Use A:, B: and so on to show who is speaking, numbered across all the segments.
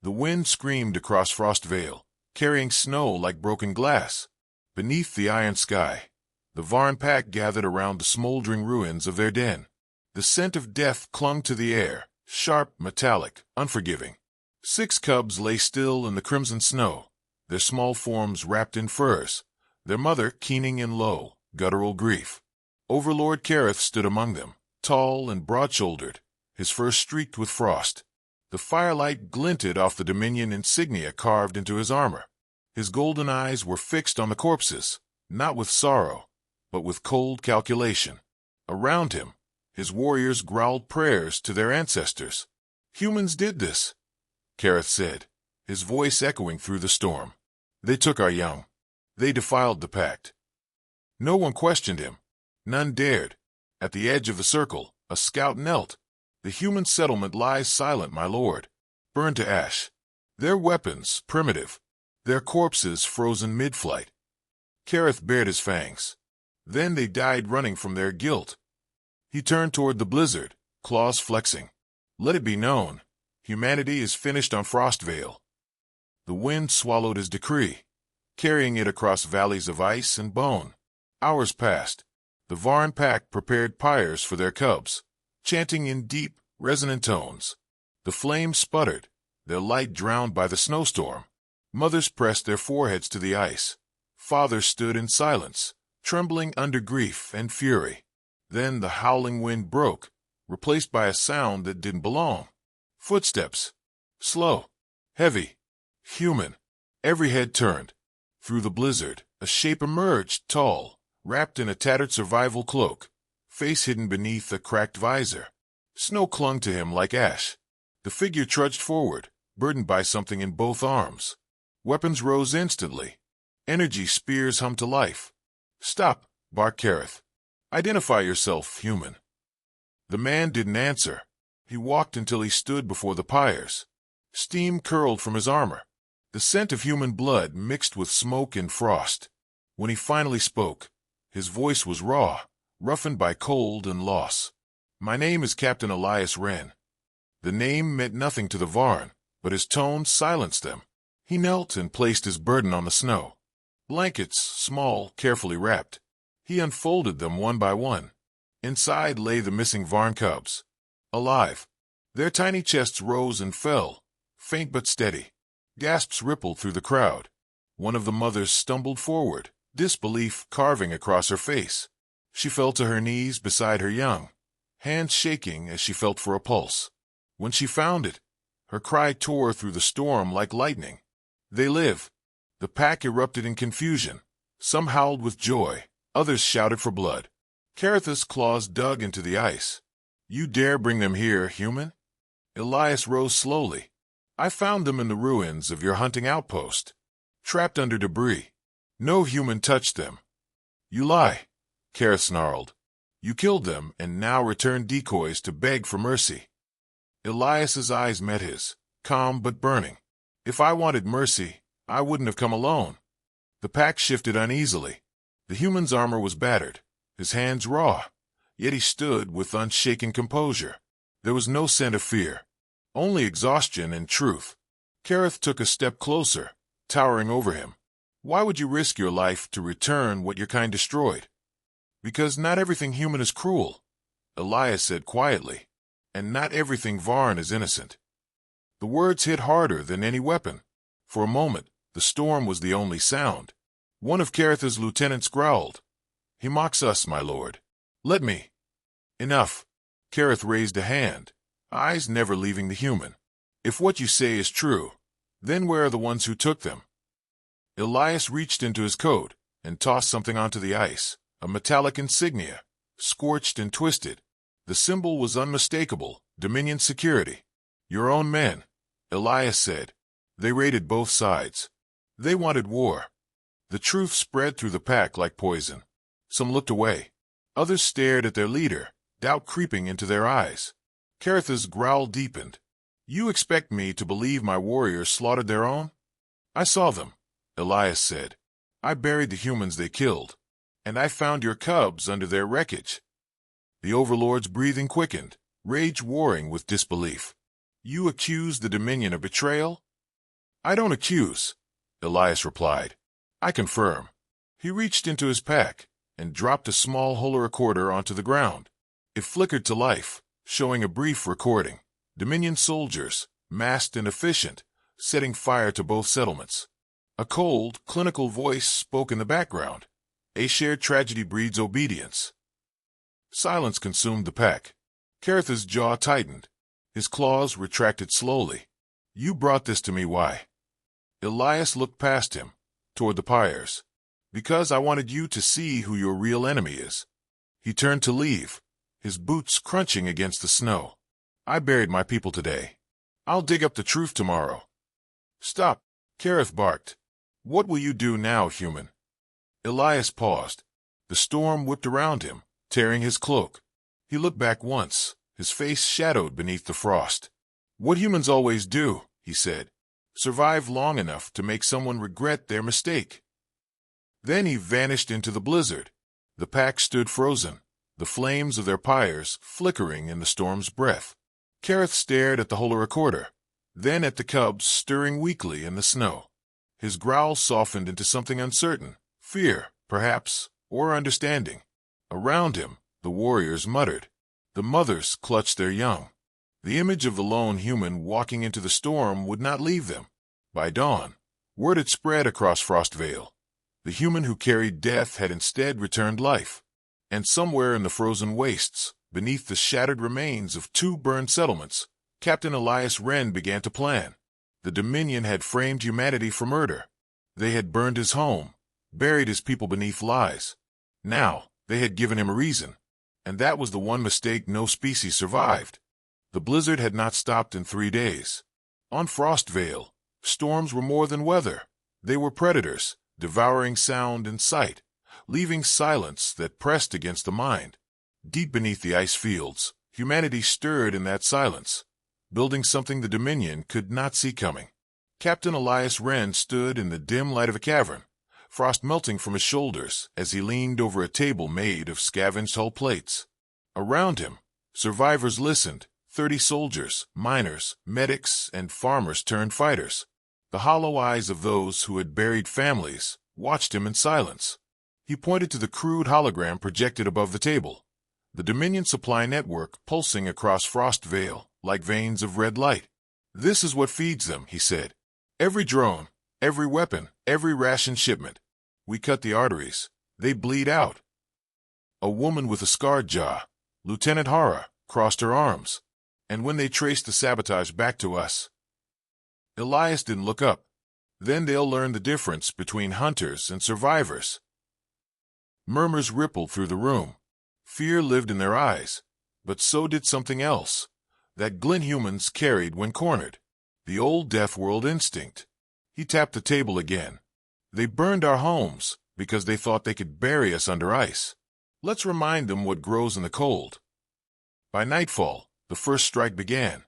A: The wind screamed across Frostveil, carrying snow like broken glass. Beneath the iron sky, the Varn pack gathered around the smoldering ruins of their den. The scent of death clung to the air, sharp, metallic, unforgiving. 6 cubs lay still in the crimson snow, their small forms wrapped in furs, their mother keening in low, guttural grief. Overlord Kareth stood among them, tall and broad-shouldered, his fur streaked with frost. The firelight glinted off the Dominion insignia carved into his armor. His golden eyes were fixed on the corpses, not with sorrow, but with cold calculation. Around him, his warriors growled prayers to their ancestors. "Humans did this," Kareth said, his voice echoing through the storm. "They took our young. They defiled the pact." No one questioned him. None dared. At the edge of the circle, a scout knelt. "The human settlement lies silent, my lord, burned to ash. Their weapons primitive, their corpses frozen mid-flight." Kareth bared his fangs. "Then they died running from their guilt." He turned toward the blizzard, claws flexing. "Let it be known, humanity is finished on Frostveil." The wind swallowed his decree, carrying it across valleys of ice and bone. Hours passed. The Varn pack prepared pyres for their cubs, chanting in deep, resonant tones. The flames sputtered, their light drowned by the snowstorm. Mothers pressed their foreheads to the ice. Fathers stood in silence, trembling under grief and fury. Then the howling wind broke, replaced by a sound that didn't belong. Footsteps. Slow, heavy, human. Every head turned. Through the blizzard, a shape emerged, tall, wrapped in a tattered survival cloak, face hidden beneath a cracked visor. Snow clung to him like ash. The figure trudged forward, burdened by something in both arms. Weapons rose instantly. Energy spears hummed to life. "Stop," barked Kareth. "Identify yourself, human." The man didn't answer. He walked until he stood before the pyres. Steam curled from his armor. The scent of human blood mixed with smoke and frost. When he finally spoke, his voice was raw, roughened by cold and loss. "My name is Captain Elias Wren." The name meant nothing to the Varn, but his tone silenced them. He knelt and placed his burden on the snow. Blankets, small, carefully wrapped. He unfolded them one by one. Inside lay the missing Varn cubs. Alive. Their tiny chests rose and fell, faint but steady. Gasps rippled through the crowd. One of the mothers stumbled forward, disbelief carving across her face. She fell to her knees beside her young, hands shaking as she felt for a pulse. When she found it, her cry tore through the storm like lightning. "They live." The pack erupted in confusion. Some howled with joy, others shouted for blood. Kareth's claws dug into the ice. "You dare bring them here, human?" Elias rose slowly. "I found them in the ruins of your hunting outpost, trapped under debris. No human touched them." "You lie," Kareth snarled. "You killed them and now return decoys to beg for mercy." Elias's eyes met his, calm but burning. "If I wanted mercy, I wouldn't have come alone." The pack shifted uneasily. The human's armor was battered, his hands raw, yet he stood with unshaken composure. There was no scent of fear, only exhaustion and truth. Kareth took a step closer, towering over him. "Why would you risk your life to return what your kind destroyed?" "Because not everything human is cruel," Elias said quietly, "and not everything Varn is innocent." The words hit harder than any weapon. For a moment, the storm was the only sound. One of Kareth's lieutenants growled. "He mocks us, my lord. Let me." "Enough." Kareth raised a hand, eyes never leaving the human. "If what you say is true, then where are the ones who took them?" Elias reached into his coat and tossed something onto the ice, a metallic insignia, scorched and twisted. The symbol was unmistakable, Dominion security. "Your own men," Elias said. "They raided both sides. They wanted war." The truth spread through the pack like poison. Some looked away. Others stared at their leader, doubt creeping into their eyes. Kareth's growl deepened. "You expect me to believe my warriors slaughtered their own?" "I saw them," Elias said. "I buried the humans they killed, and I found your cubs under their wreckage." The overlord's breathing quickened, rage warring with disbelief. "You accuse the Dominion of betrayal?" I don't accuse, Elias replied. I confirm. He reached into his pack and dropped a small holo recorder onto the ground. It flickered to life, showing a brief recording. Dominion soldiers, masked and efficient, setting fire to both settlements. A cold, clinical voice spoke in the background. A shared tragedy breeds obedience. Silence consumed the pack. Kareth's jaw tightened. His claws retracted slowly. You brought this to me, why? Elias looked past him, toward the pyres. Because I wanted you to see who your real enemy is. He turned to leave, his boots crunching against the snow. I buried my people today. I'll dig up the truth tomorrow. Stop, Kareth barked. What will you do now, human? Elias paused. The storm whipped around him, tearing his cloak. He looked back once, his face shadowed beneath the frost. What humans always do, he said. Survive long enough to make someone regret their mistake. Then he vanished into the blizzard. The pack stood frozen, the flames of their pyres flickering in the storm's breath. Kareth stared at the holo recorder, then at the cubs stirring weakly in the snow. His growl softened into something uncertain, fear, perhaps, or understanding. Around him, the warriors muttered. The mothers clutched their young. The image of the lone human walking into the storm would not leave them. By dawn, word had spread across Frostveil. The human who carried death had instead returned life. And somewhere in the frozen wastes, beneath the shattered remains of 2 burned settlements, Captain Elias Wren began to plan. The Dominion had framed humanity for murder. They had burned his home, buried his people beneath lies. Now, they had given him a reason. And that was the one mistake no species survived. The blizzard had not stopped in 3 days. On Frostveil, storms were more than weather. They were predators, devouring sound and sight, leaving silence that pressed against the mind. Deep beneath the ice fields, humanity stirred in that silence, building something the Dominion could not see coming. Captain Elias Wren stood in the dim light of a cavern, frost melting from his shoulders as he leaned over a table made of scavenged hull plates. Around him, survivors listened, 30 soldiers, miners, medics, and farmers turned fighters. The hollow eyes of those who had buried families watched him in silence. He pointed to the crude hologram projected above the table, the Dominion supply network pulsing across Frostveil like veins of red light. This is what feeds them, he said. Every drone, every weapon, every ration shipment. We cut the arteries. They bleed out. A woman with a scarred jaw, Lieutenant Hara, crossed her arms. And when they traced the sabotage back to us, Elias didn't look up. Then they'll learn the difference between hunters and survivors. Murmurs rippled through the room. Fear lived in their eyes, but so did something else, that glint humans carried when cornered. The old deathworld instinct. He tapped the table again. They burned our homes because they thought they could bury us under ice. Let's remind them what grows in the cold. By nightfall, the first strike began.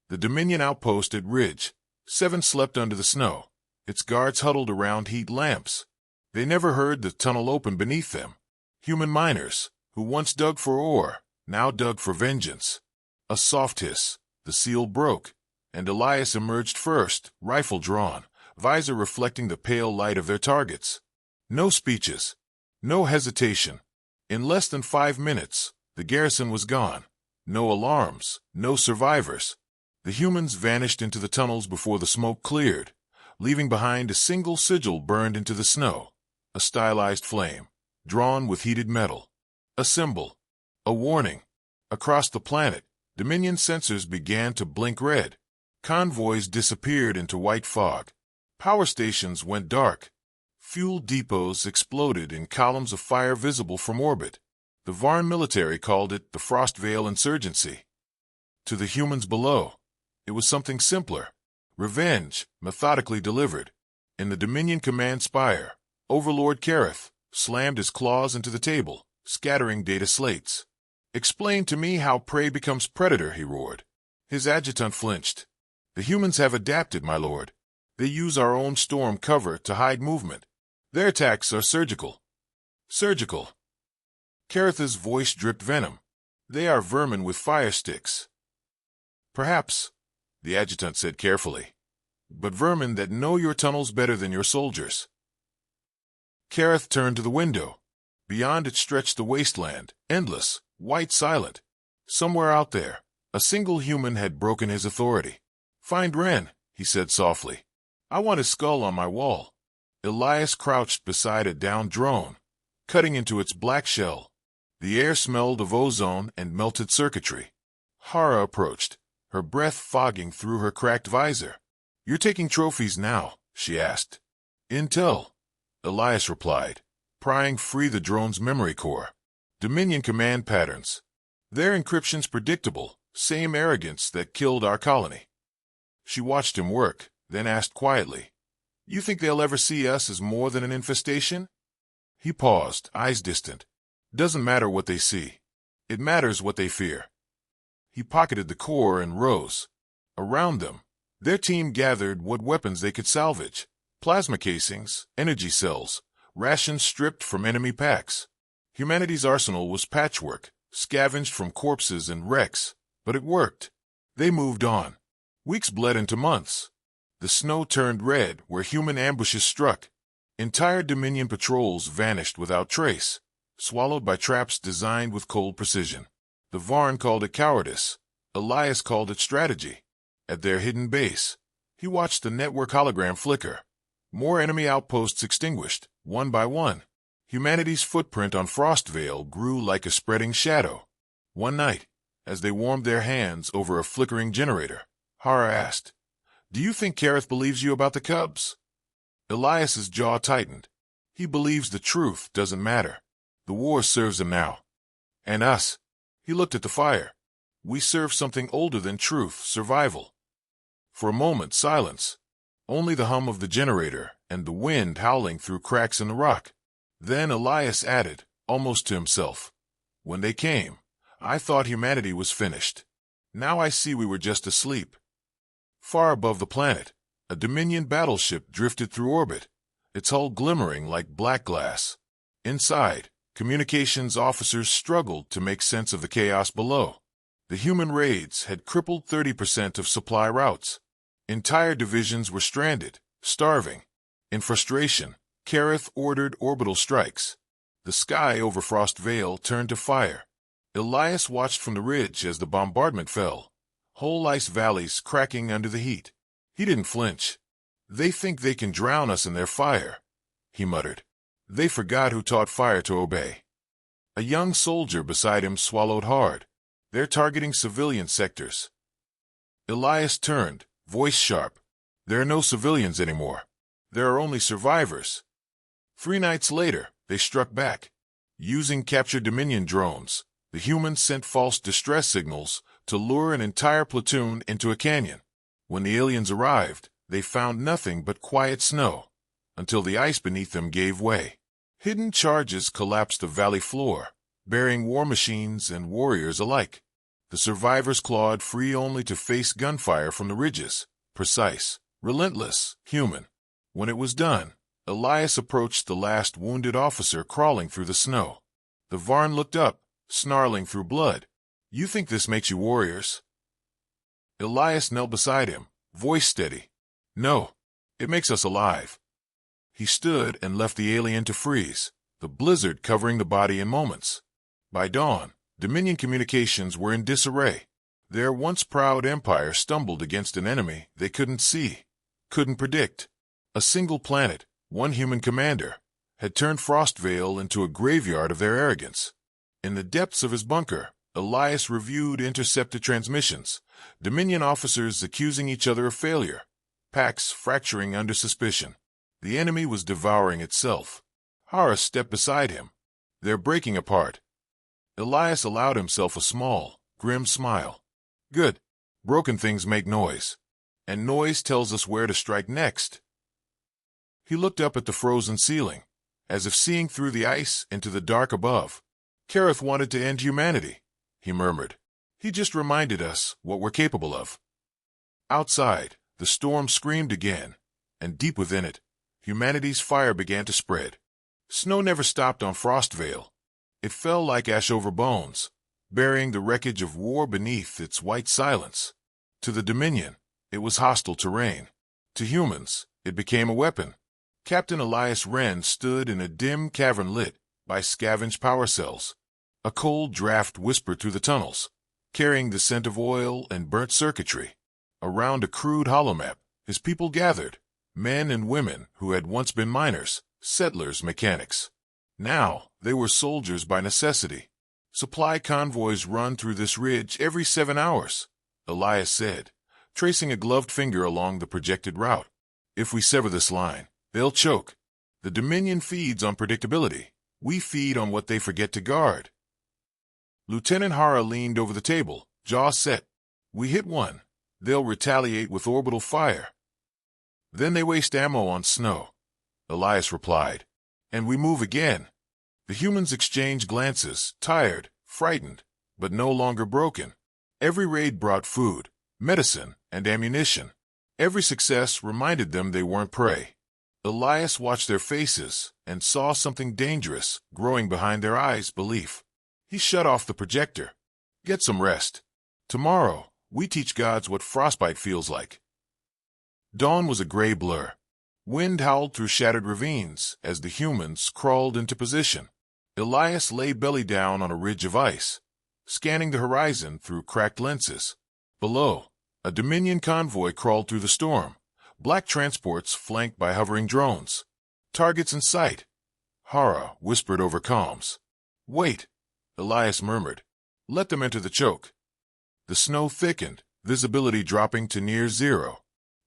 A: The Dominion outpost at Ridge. 7 slept under the snow, its guards huddled around heat lamps. They never heard the tunnel open beneath them. Human miners, who once dug for ore, now dug for vengeance. A soft hiss, the seal broke, and Elias emerged first, rifle drawn, visor reflecting the pale light of their targets. No speeches, no hesitation. In less than 5 minutes, the garrison was gone. No alarms, no survivors. The humans vanished into the tunnels before the smoke cleared, leaving behind a single sigil burned into the snow, a stylized flame, drawn with heated metal. A symbol, a warning. Across the planet, Dominion sensors began to blink red. Convoys disappeared into white fog. Power stations went dark. Fuel depots exploded in columns of fire visible from orbit. The Varn military called it the Frostveil insurgency. To the humans below, it was something simpler. Revenge, methodically delivered. In the Dominion command spire, Overlord Kareth slammed his claws into the table, scattering data slates. Explain to me how prey becomes predator, he roared. His adjutant flinched. The humans have adapted, my lord. They use our own storm cover to hide movement. Their attacks are surgical. Surgical. Kareth's voice dripped venom. They are vermin with fire sticks. Perhaps, the adjutant said carefully. but vermin that know your tunnels better than your soldiers. Kareth turned to the window. Beyond it stretched the wasteland, endless, white silent. Somewhere out there, a single human had broken his authority. "Find Wren," he said softly. "I want his skull on my wall." Elias crouched beside a downed drone, cutting into its black shell. The air smelled of ozone and melted circuitry. Hara approached, her breath fogging through her cracked visor. "You're taking trophies now?" she asked. "Intel," Elias replied, prying free the drone's memory core. "Dominion command patterns. Their encryption's predictable, same arrogance that killed our colony." She watched him work, then asked quietly, "You think they'll ever see us as more than an infestation?" He paused, eyes distant. "Doesn't matter what they see. It matters what they fear." He pocketed the core and rose. Around them, their team gathered what weapons they could salvage. Plasma casings, energy cells, rations stripped from enemy packs. Humanity's arsenal was patchwork, scavenged from corpses and wrecks, but it worked. They moved on. Weeks bled into months. The snow turned red where human ambushes struck. Entire Dominion patrols vanished without trace, swallowed by traps designed with cold precision. The Varn called it cowardice. Elias called it strategy. At their hidden base, he watched the network hologram flicker. More enemy outposts extinguished, one by one. Humanity's footprint on Frostveil grew like a spreading shadow. One night, as they warmed their hands over a flickering generator, Hara asked, "Do you think Kareth believes you about the Cubs?" Elias's jaw tightened. He believes the truth doesn't matter. The war serves him now. And us. He looked at the fire. We serve something older than truth, survival. For a moment, silence. Only the hum of the generator and the wind howling through cracks in the rock. Then Elias added, almost to himself, "When they came, I thought humanity was finished. Now I see we were just asleep." Far above the planet, a Dominion battleship drifted through orbit, its hull glimmering like black glass. Inside, communications officers struggled to make sense of the chaos below. The human raids had crippled 30% of supply routes. Entire divisions were stranded, starving. In frustration, Kareth ordered orbital strikes. The sky over Frostveil turned to fire. Elias watched from the ridge as the bombardment fell, whole ice valleys cracking under the heat. He didn't flinch. "They think they can drown us in their fire," he muttered. "They forgot who taught fire to obey." A young soldier beside him swallowed hard. "They're targeting civilian sectors." Elias turned, voice sharp. "There are no civilians anymore. There are only survivors." 3 nights later, they struck back. Using captured Dominion drones, the humans sent false distress signals to lure an entire platoon into a canyon. When the aliens arrived, they found nothing but quiet snow, until the ice beneath them gave way. Hidden charges collapsed the valley floor, burying war machines and warriors alike. The survivors clawed free only to face gunfire from the ridges, precise, relentless, human. When it was done, Elias approached the last wounded officer crawling through the snow. The Varn looked up, snarling through blood. "You think this makes you warriors?" Elias knelt beside him, voice steady. "No, it makes us alive." He stood and left the alien to freeze, the blizzard covering the body in moments. By dawn, Dominion communications were in disarray. Their once proud empire stumbled against an enemy they couldn't see, couldn't predict. A single planet, one human commander, had turned Frostveil into a graveyard of their arrogance. In the depths of his bunker, Elias reviewed intercepted transmissions, Dominion officers accusing each other of failure, packs fracturing under suspicion. The enemy was devouring itself. Hara stepped beside him. "They're breaking apart." Elias allowed himself a small, grim smile. "Good. Broken things make noise. And noise tells us where to strike next." He looked up at the frozen ceiling, as if seeing through the ice into the dark above. "Kareth wanted to end humanity," he murmured. "He just reminded us what we're capable of." Outside, the storm screamed again, and deep within it, humanity's fire began to spread. Snow never stopped on Frostveil. It fell like ash over bones, burying the wreckage of war beneath its white silence. To the Dominion, it was hostile terrain. To humans, it became a weapon. Captain Elias Wren stood in a dim cavern lit by scavenged power cells. A cold draft whispered through the tunnels, carrying the scent of oil and burnt circuitry. Around a crude holomap, his people gathered, men and women who had once been miners, settlers, mechanics. Now, they were soldiers by necessity. Supply convoys run through this ridge every 7 hours, Elias said, tracing a gloved finger along the projected route. If we sever this line, they'll choke. The Dominion feeds on predictability. We feed on what they forget to guard. Lieutenant Hara leaned over the table, jaw set. We hit one. They'll retaliate with orbital fire. Then they waste ammo on snow, Elias replied. And we move again. The humans exchanged glances, tired, frightened, but no longer broken. Every raid brought food, medicine, and ammunition. Every success reminded them they weren't prey. Elias watched their faces and saw something dangerous growing behind their eyes, belief. He shut off the projector. Get some rest. Tomorrow, we teach gods what frostbite feels like. Dawn was a gray blur. Wind howled through shattered ravines as the humans crawled into position. Elias lay belly down on a ridge of ice, scanning the horizon through cracked lenses. Below, a Dominion convoy crawled through the storm, black transports flanked by hovering drones. Targets in sight. Hara whispered over comms. Wait, Elias murmured. Let them enter the choke. The snow thickened, visibility dropping to near zero.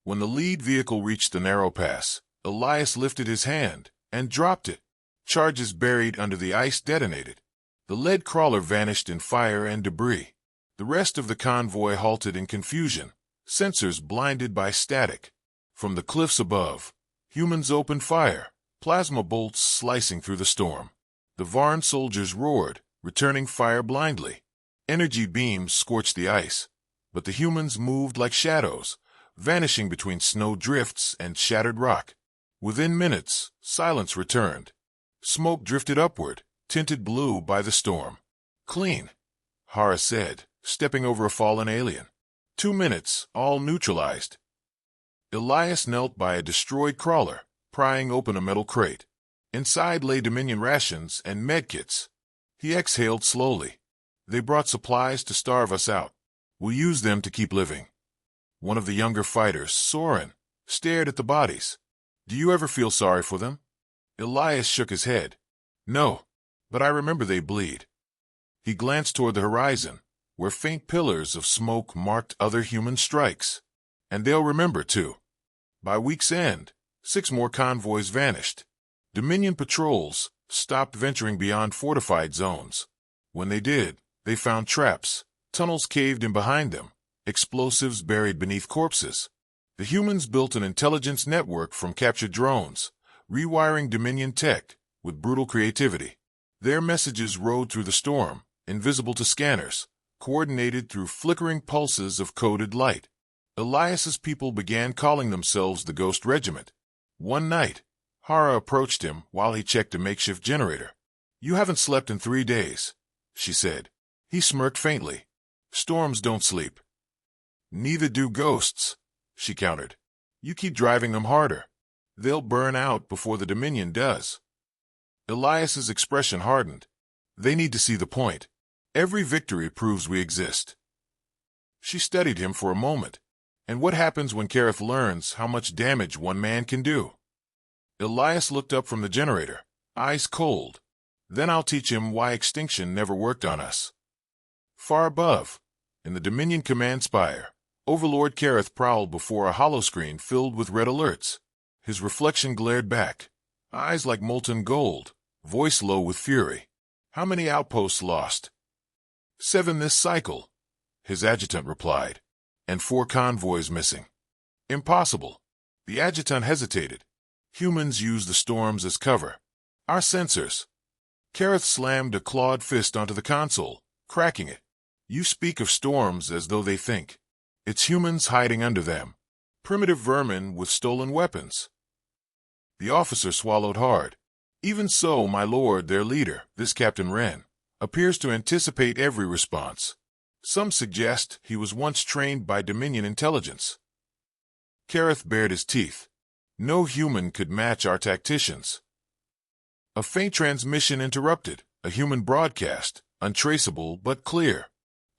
A: When the lead vehicle reached the narrow pass, Elias lifted his hand and dropped it. Charges buried under the ice detonated. The lead crawler vanished in fire and debris. The rest of the convoy halted in confusion, sensors blinded by static. From the cliffs above, humans opened fire, plasma bolts slicing through the storm. The Varn soldiers roared, returning fire blindly. Energy beams scorched the ice, but the humans moved like shadows, vanishing between snow drifts and shattered rock. Within minutes, silence returned. Smoke drifted upward, tinted blue by the storm. Clean, Hara said, stepping over a fallen alien. 2 minutes, all neutralized. Elias knelt by a destroyed crawler, prying open a metal crate. Inside lay Dominion rations and medkits. He exhaled slowly. They brought supplies to starve us out. We'll use them to keep living. One of the younger fighters, Soren, stared at the bodies. Do you ever feel sorry for them? Elias shook his head. No, but I remember they bleed. He glanced toward the horizon, where faint pillars of smoke marked other human strikes. And they'll remember, too. By week's end, 6 more convoys vanished. Dominion patrols stopped venturing beyond fortified zones. When they did, they found traps, tunnels caved in behind them, explosives buried beneath corpses. The humans built an intelligence network from captured drones, rewiring Dominion tech with brutal creativity. Their messages rode through the storm, invisible to scanners, coordinated through flickering pulses of coded light. Elias's people began calling themselves the Ghost Regiment. One night, Hara approached him while he checked a makeshift generator. You haven't slept in 3 days, she said. He smirked faintly. Storms don't sleep. Neither do ghosts, she countered. You keep driving them harder. They'll burn out before the Dominion does. Elias's expression hardened. They need to see the point. Every victory proves we exist. She studied him for a moment. And what happens when Kareth learns how much damage one man can do? Elias looked up from the generator, eyes cold. Then I'll teach him why extinction never worked on us. Far above, in the Dominion command spire, Overlord Kareth prowled before a holoscreen filled with red alerts. His reflection glared back, eyes like molten gold, voice low with fury. How many outposts lost? 7 this cycle, his adjutant replied, and 4 convoys missing. Impossible. The adjutant hesitated. Humans use the storms as cover. Our sensors. Kareth slammed a clawed fist onto the console, cracking it. You speak of storms as though they think. It's humans hiding under them. Primitive vermin with stolen weapons. The officer swallowed hard. Even so, my lord, their leader, this Captain Wren, appears to anticipate every response. Some suggest he was once trained by Dominion intelligence. Kareth bared his teeth. No human could match our tacticians. A faint transmission interrupted, a human broadcast, untraceable but clear.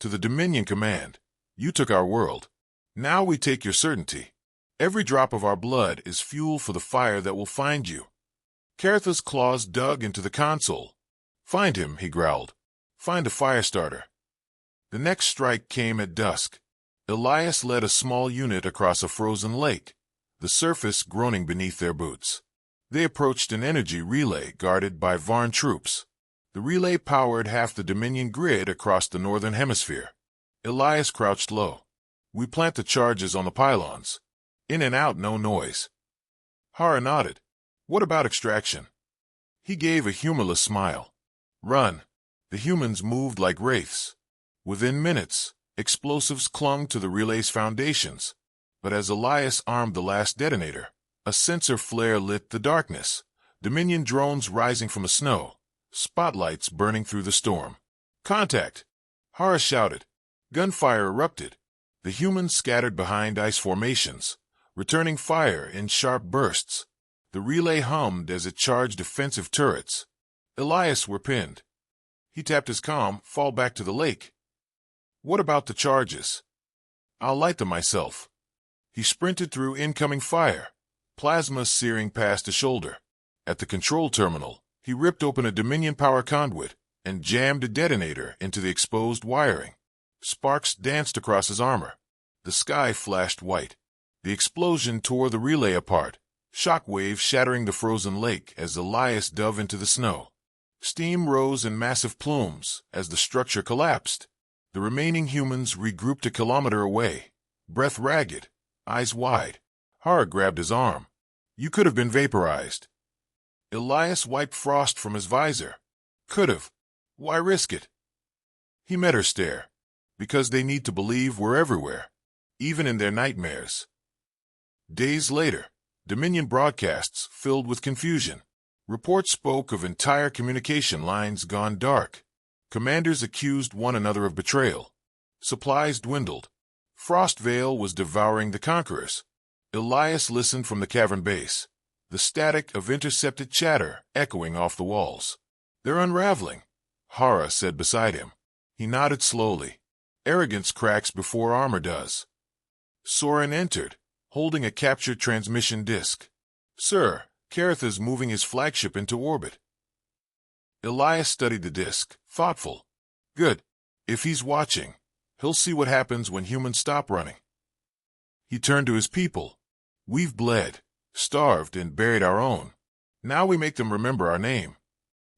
A: To the Dominion command, you took our world. Now we take your certainty. Every drop of our blood is fuel for the fire that will find you. Kareth's claws dug into the console. Find him, he growled. Find a fire starter. The next strike came at dusk. Elias led a small unit across a frozen lake, the surface groaning beneath their boots. They approached an energy relay guarded by Varn troops. The relay powered half the Dominion grid across the northern hemisphere. Elias crouched low. We plant the charges on the pylons. In and out, no noise. Hara nodded. What about extraction? He gave a humorless smile. Run. The humans moved like wraiths. Within minutes, explosives clung to the relay's foundations. But as Elias armed the last detonator, a sensor flare lit the darkness. Dominion drones rising from the snow, spotlights burning through the storm. Contact! Hara shouted. Gunfire erupted. The humans scattered behind ice formations, returning fire in sharp bursts. The relay hummed as it charged defensive turrets. Elias were pinned. He tapped his comm, fall back to the lake. What about the charges? I'll light them myself. He sprinted through incoming fire, plasma searing past his shoulder. At the control terminal, he ripped open a Dominion power conduit and jammed a detonator into the exposed wiring. Sparks danced across his armor. The sky flashed white. The explosion tore the relay apart, shockwaves shattering the frozen lake as Elias dove into the snow. Steam rose in massive plumes as the structure collapsed. The remaining humans regrouped a kilometer away, breath ragged, eyes wide. Hara grabbed his arm. You could have been vaporized. Elias wiped frost from his visor. Could have. Why risk it? He met her stare. Because they need to believe we're everywhere, even in their nightmares. Days later, Dominion broadcasts filled with confusion. Reports spoke of entire communication lines gone dark. Commanders accused one another of betrayal. Supplies dwindled. Frostveil was devouring the conquerors. Elias listened from the cavern base, the static of intercepted chatter echoing off the walls. They're unraveling, Hara said beside him. He nodded slowly. Arrogance cracks before armor does. Soren entered, holding a captured transmission disk. Sir, Kareth is moving his flagship into orbit. Elias studied the disk, thoughtful. Good. If he's watching, he'll see what happens when humans stop running. He turned to his people. We've bled, starved, and buried our own. Now we make them remember our name.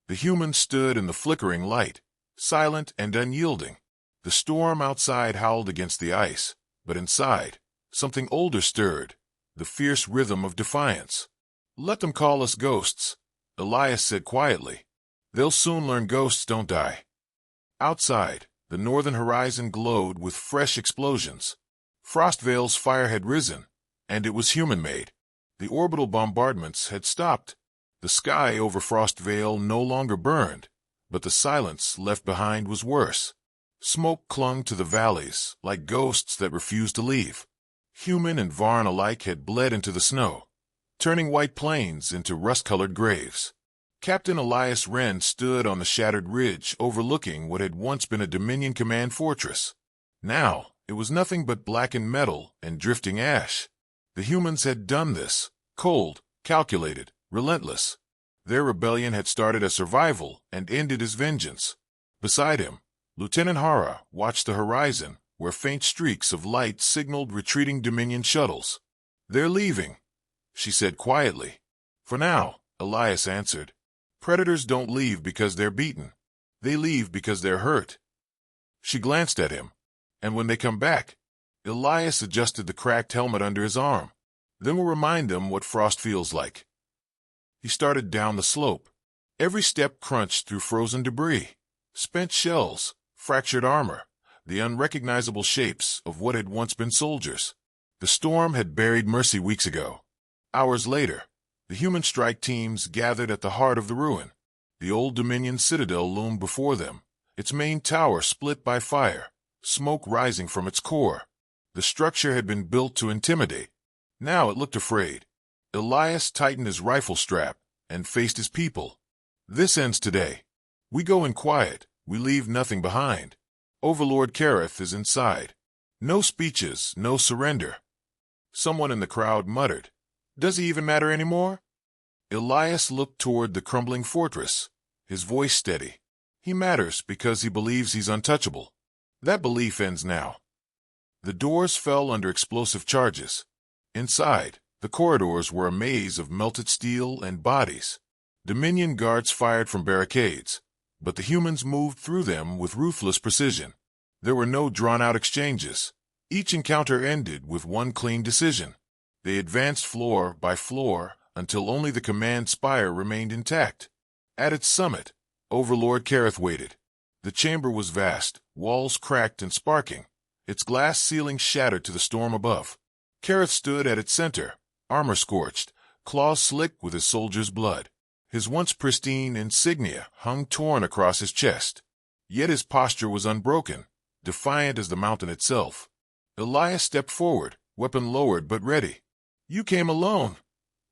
A: The humans stood in the flickering light, silent and unyielding. The storm outside howled against the ice, but inside, something older stirred, the fierce rhythm of defiance. Let them call us ghosts, Elias said quietly. They'll soon learn ghosts don't die. Outside, the northern horizon glowed with fresh explosions. Frostveil's fire had risen, and it was human-made. The orbital bombardments had stopped. The sky over Frostveil no longer burned, but the silence left behind was worse. Smoke clung to the valleys like ghosts that refused to leave. Human and Varn alike had bled into the snow, turning white plains into rust-colored graves. Captain Elias Wren stood on the shattered ridge overlooking what had once been a Dominion command fortress. Now, it was nothing but blackened metal and drifting ash. The humans had done this, cold, calculated, relentless. Their rebellion had started as survival and ended as vengeance. Beside him, Lieutenant Hara watched the horizon, where faint streaks of light signaled retreating Dominion shuttles. They're leaving, she said quietly. For now, Elias answered. Predators don't leave because they're beaten. They leave because they're hurt. She glanced at him. And when they come back, Elias adjusted the cracked helmet under his arm. Then we'll remind them what frost feels like. He started down the slope. Every step crunched through frozen debris, spent shells, fractured armor, the unrecognizable shapes of what had once been soldiers. The storm had buried Mercy weeks ago. Hours later, the human strike teams gathered at the heart of the ruin. The old Dominion citadel loomed before them, its main tower split by fire, smoke rising from its core. The structure had been built to intimidate, Now it looked afraid. Elias tightened his rifle strap and faced his people. This ends today. We go in quiet, we leave nothing behind. Overlord Kareth is inside. No speeches, no surrender. Someone in the crowd muttered, "Does he even matter anymore?" Elias looked toward the crumbling fortress, his voice steady. He matters because he believes he's untouchable. That belief ends now. The doors fell under explosive charges. Inside, the corridors were a maze of melted steel and bodies. Dominion guards fired from barricades, but the humans moved through them with ruthless precision. There were no drawn-out exchanges. Each encounter ended with one clean decision. They advanced floor by floor until only the command spire remained intact. At its summit, Overlord Kareth waited. The chamber was vast, walls cracked and sparking, its glass ceiling shattered to the storm above. Kareth stood at its center, armor scorched, claws slicked with his soldiers' blood. His once pristine insignia hung torn across his chest. Yet his posture was unbroken, defiant as the mountain itself. Elias stepped forward, weapon lowered but ready. "You came alone,"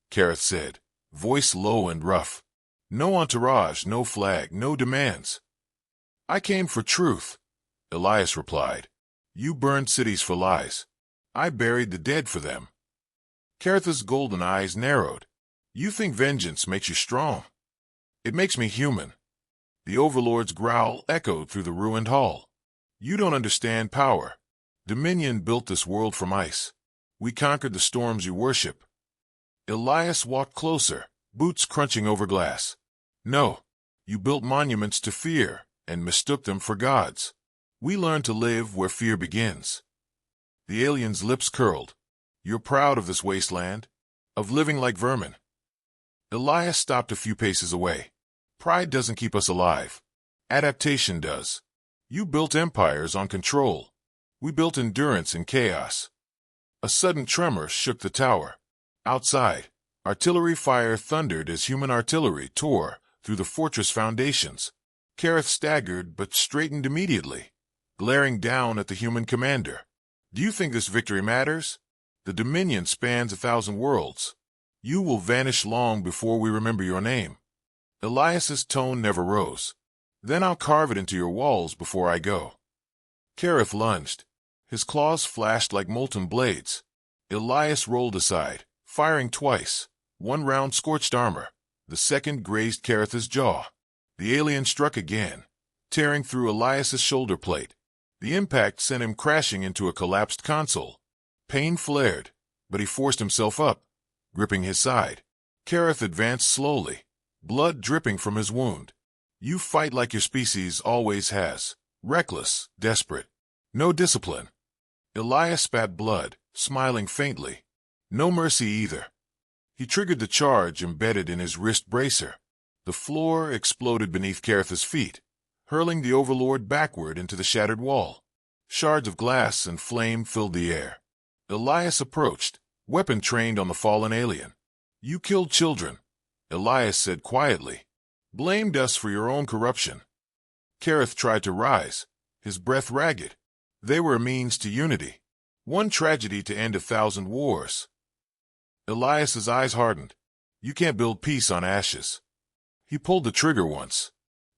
A: Kareth said, voice low and rough. "No entourage, no flag, no demands." "I came for truth," Elias replied. "You burned cities for lies. I buried the dead for them." Kareth's golden eyes narrowed. "You think vengeance makes you strong? It makes me human." The Overlord's growl echoed through the ruined hall. "You don't understand power. Dominion built this world from ice. We conquered the storms you worship." Elias walked closer, boots crunching over glass. "No, you built monuments to fear and mistook them for gods. We learned to live where fear begins." The alien's lips curled. "You're proud of this wasteland, of living like vermin." Elias stopped a few paces away. "Pride doesn't keep us alive. Adaptation does. You built empires on control. We built endurance in chaos." A sudden tremor shook the tower. Outside, artillery fire thundered as human artillery tore through the fortress foundations. Kareth staggered but straightened immediately, glaring down at the human commander. "Do you think this victory matters? The Dominion spans 1,000 worlds. You will vanish long before we remember your name." Elias's tone never rose. "Then I'll carve it into your walls before I go." Kareth lunged. His claws flashed like molten blades. Elias rolled aside, firing twice. One round scorched armor. The second grazed Kareth's jaw. The alien struck again, tearing through Elias's shoulder plate. The impact sent him crashing into a collapsed console. Pain flared, but he forced himself up, gripping his side. Kareth advanced slowly, blood dripping from his wound. "You fight like your species always has, reckless, desperate. No discipline." Elias spat blood, smiling faintly. "No mercy either." He triggered the charge embedded in his wrist bracer. The floor exploded beneath Kareth's feet, hurling the Overlord backward into the shattered wall. Shards of glass and flame filled the air. Elias approached, weapon trained on the fallen alien. "You killed children," Elias said quietly. "Blamed us for your own corruption." Kareth tried to rise, his breath ragged. They were a means to unity. One tragedy to end 1,000 wars. Elias's eyes hardened. "You can't build peace on ashes." He pulled the trigger once.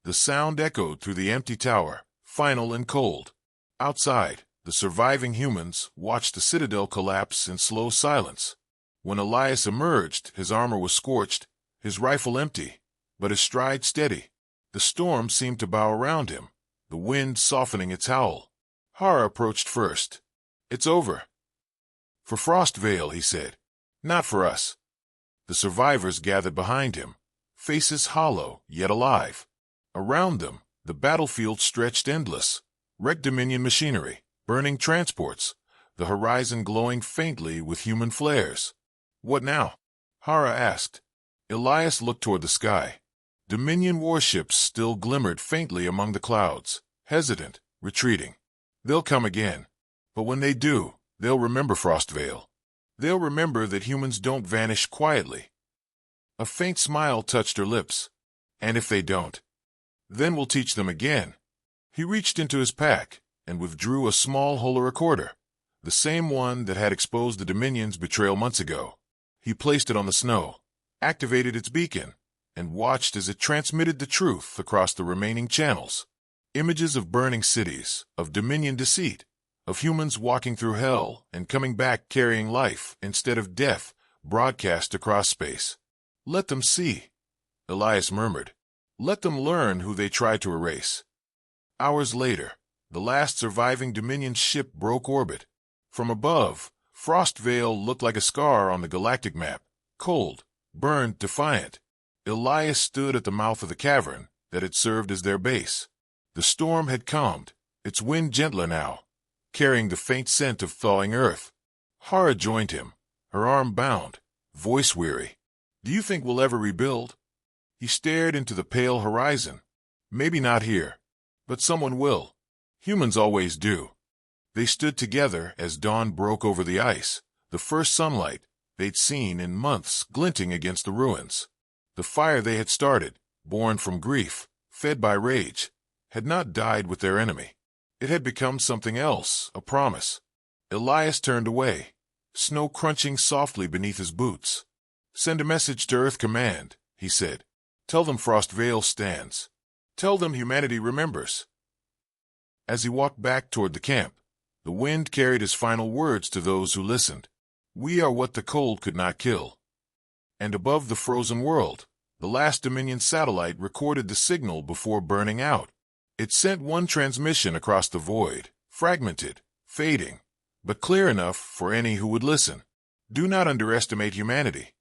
A: The sound echoed through the empty tower, final and cold. Outside, the surviving humans watched the citadel collapse in slow silence. When Elias emerged, his armor was scorched, his rifle empty, but his stride steady. The storm seemed to bow around him, the wind softening its howl. Hara approached first. "It's over." "For Frostveil," he said. "Not for us." The survivors gathered behind him, faces hollow, yet alive. Around them, the battlefield stretched endless. Wrecked Dominion machinery, burning transports, the horizon glowing faintly with human flares. "What now?" Hara asked. Elias looked toward the sky. Dominion warships still glimmered faintly among the clouds, hesitant, retreating. "They'll come again. But when they do, they'll remember Frostveil. They'll remember that humans don't vanish quietly." A faint smile touched her lips. "And if they don't, then we'll teach them again." He reached into his pack and withdrew a small holo recorder. the same one that had exposed the Dominion's betrayal months ago. He placed it on the snow, activated its beacon, and watched as it transmitted the truth across the remaining channels. Images of burning cities, of Dominion deceit, of humans walking through hell and coming back carrying life instead of death, broadcast across space. "Let them see," Elias murmured. "Let them learn who they tried to erase." Hours later, the last surviving Dominion ship broke orbit. From above, Frostveil looked like a scar on the galactic map, cold, burned, defiant. Elias stood at the mouth of the cavern that had served as their base. The storm had calmed, its wind gentler now, carrying the faint scent of thawing earth. Hara joined him, her arm bound, voice weary. "Do you think we'll ever rebuild?" He stared into the pale horizon. "Maybe not here, but someone will. Humans always do." They stood together as dawn broke over the ice, the first sunlight they'd seen in months glinting against the ruins. The fire they had started, born from grief, fed by rage, had not died with their enemy. It had become something else, a promise. Elias turned away, snow crunching softly beneath his boots. "Send a message to Earth Command," he said. "Tell them Frostveil stands. Tell them humanity remembers." As he walked back toward the camp, the wind carried his final words to those who listened. "We are what the cold could not kill." And above the frozen world, the last Dominion satellite recorded the signal before burning out. It sent one transmission across the void, fragmented, fading, but clear enough for any who would listen. "Do not underestimate humanity.